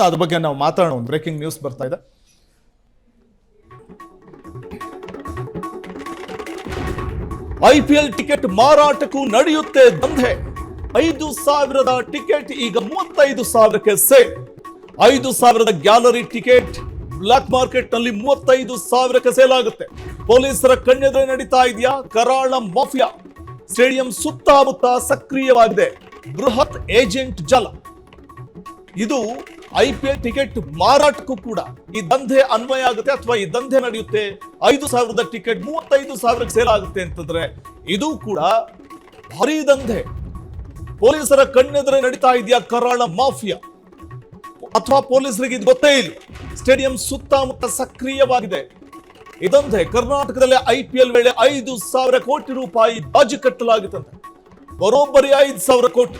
ಅದ್ರ ಬಗ್ಗೆ ನಾವು ಮಾತಾಡೋಣ. ಒಂದು ಬ್ರೇಕಿಂಗ್ ನ್ಯೂಸ್ ಬರ್ತಾ ಇದೆ. IPL ಟಿಕೆಟ್ ಮಾರಾಟಕ್ಕೂ ನಡೆಯುತ್ತೆ ದಂಧೆ. 5,000 ಟಿಕೆಟ್ ಈಗ 35,000ಕ್ಕೆ sale. 5,000 gallery ticket black market ನಲ್ಲಿ 35,000ಕ್ಕೆ ಸೇಲ್ ಆಗುತ್ತೆ. ಪೊಲೀಸರ ಕಣ್ಣೆದುರೇ ನಡೀತಾ ಇದೆಯಾ ಕರಾಳ ಮಾಫಿಯಾ. ಸ್ಟೇಡಿಯಂ ಸುತ್ತಮುತ್ತ ಸಕ್ರಿಯವಾಗಿದೆ ಬೃಹತ್ ಏಜೆಂಟ್ ಜಾಲ. ಇದು IPL ಟಿಕೆಟ್ ಮಾರಾಟಕ್ಕೂ ಕೂಡ ಈ ದಂಧೆ ಅನ್ವಯ ಆಗುತ್ತೆ ಅಥವಾ ಈ ದಂಧೆ ನಡೆಯುತ್ತೆ. 5,000 ಟಿಕೆಟ್ 35,000ಕ್ಕೆ ಸೇಲ್ ಆಗುತ್ತೆ ಅಂತಂದ್ರೆ ಇದು ಕೂಡ ಭಾರಿ ದಂಧೆ. ಪೊಲೀಸರ ಕಣ್ಣೆದುರೇ ನಡೀತಾ ಇದೆಯಾ ಕರಾಳ ಮಾಫಿಯಾ ಅಥವಾ ಪೊಲೀಸರಿಗೆ ಇದು ಗೊತ್ತೇ ಇಲ್ಲ. ಸ್ಟೇಡಿಯಂ ಸುತ್ತಮುತ್ತ ಸಕ್ರಿಯವಾಗಿದೆ ಇದಂತೆ. ಕರ್ನಾಟಕದಲ್ಲಿ IPL ವೇಳೆ 5,000 ಕೋಟಿ ರೂಪಾಯಿ ಬಾಜಿ ಕಟ್ಟಲಾಗಿತ್ತಂತೆ. ಬರೋಬ್ಬರಿ 5,000 ಕೋಟಿ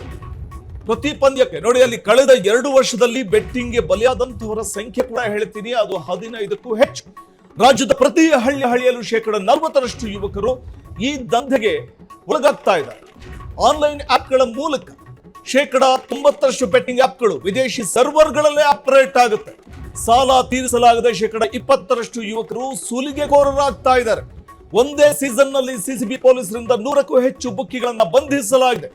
ಪ್ರತಿ ಪಂದ್ಯಕ್ಕೆ. ನೋಡಿ, ಅಲ್ಲಿ ಕಳೆದ 2 ವರ್ಷದಲ್ಲಿ ಬೆಟ್ಟಿಂಗ್ಗೆ ಬಲಿಯಾದಂತವರ ಸಂಖ್ಯೆ ಕೂಡ ಹೇಳ್ತೀನಿ, ಅದು 15ಕ್ಕೂ ಹೆಚ್ಚು. ರಾಜ್ಯದ ಪ್ರತಿ ಹಳ್ಳಿಯಲ್ಲೂ 40% ಯುವಕರು ಈ ದಂಧೆಗೆ ಒಳಗಾಗ್ತಾ ಇದ್ದಾರೆ. ಆನ್ಲೈನ್ ಆಪ್ಗಳ ಮೂಲಕ 90% ಬೆಟ್ಟಿಂಗ್ ಆಪ್ಗಳು ವಿದೇಶಿ ಸರ್ವರ್ಗಳಲ್ಲೇ ಆಪರೇಟ್ ಆಗುತ್ತೆ. ಸಾಲ ತೀರಿಸಲಾಗದೆ 20% ಯುವಕರು ಸುಲಿಗೆಗೋರರಾಗ್ತಾ ಇದ್ದಾರೆ. ಒಂದೇ ಸೀಸನ್ ನಲ್ಲಿ CCB ಪೊಲೀಸರಿಂದ 100ಕ್ಕೂ ಹೆಚ್ಚು ಬುಕ್ಕಿಗಳನ್ನ ಬಂಧಿಸಲಾಗಿದೆ.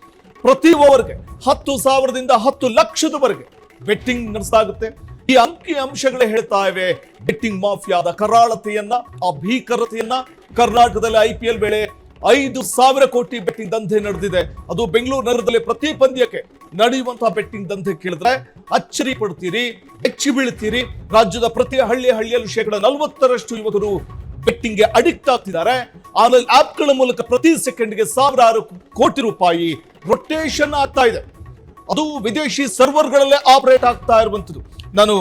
ಪ್ರತಿ ಓವರ್ಗೆ 10,000ದಿಂದ 10 ಲಕ್ಷದವರೆಗೆ ಬೆಟ್ಟಿಂಗ್ ನಡೆಸಲಾಗುತ್ತೆ. ಈ ಅಂಕಿ ಅಂಶಗಳೇ ಹೇಳ್ತಾ ಇವೆ ಬೆಟ್ಟಿಂಗ್ ಮಾಫಿಯಾದ ಕರಾಳತೆಯನ್ನ, ಆ ಭೀಕರತೆಯನ್ನ. ಕರ್ನಾಟಕದಲ್ಲಿ IPL ವೇಳೆ 5,000 ಕೋಟಿ ಬೆಟ್ಟಿಂಗ್ ದಂಧೆ ನಡೆದಿದೆ. ಅದು ಬೆಂಗಳೂರು ನಗರದಲ್ಲಿ ಪ್ರತಿ ಪಂದ್ಯಕ್ಕೆ ನಡೆಯುವಂತಹ ಬೆಟ್ಟಿಂಗ್ ದಂಧೆ ಕೇಳಿದ್ರೆ ಅಚ್ಚರಿ ಪಡ್ತೀರಿ, ಹೆಚ್ಚು ಬೀಳ್ತೀರಿ. ರಾಜ್ಯದ ಪ್ರತಿ ಹಳ್ಳಿಯಲ್ಲೂ 40% ಯುವಕರು ಬೆಟ್ಟಿಂಗ್ಗೆ ಅಡಿಕ್ಟ್ ಆಗ್ತಿದ್ದಾರೆ. ಆನ್ಲೈನ್ ಆಪ್ಗಳ ಮೂಲಕ ಪ್ರತಿ ಸೆಕೆಂಡ್ಗೆ 1,000 ಕೋಟಿ ರೂಪಾಯಿ ರೊಟೇಷನ್ ಆಗ್ತಾ ಇದೆ. ಅದು ವಿದೇಶಿ ಸರ್ವರ್ಗಳಲ್ಲೇ ಆಪರೇಟ್ ಆಗ್ತಾ ಇರುವಂತದ್ದು. ನಾನು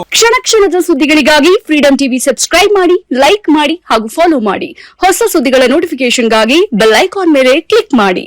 ಕ್ಷಣದ ಸುದ್ದಿಗಳಿಗಾಗಿ ಫ್ರೀಡಂ ಟಿವಿ ಸಬ್ಸ್ಕ್ರೈಬ್ ಮಾಡಿ, ಲೈಕ್ ಮಾಡಿ ಹಾಗೂ ಫಾಲೋ ಮಾಡಿ. ಹೊಸ ಸುದ್ದಿಗಳ ನೋಟಿಫಿಕೇಶನ್ಗಾಗಿ ಬೆಲ್ ಐಕಾನ್ ಮೇಲೆ ಕ್ಲಿಕ್ ಮಾಡಿ.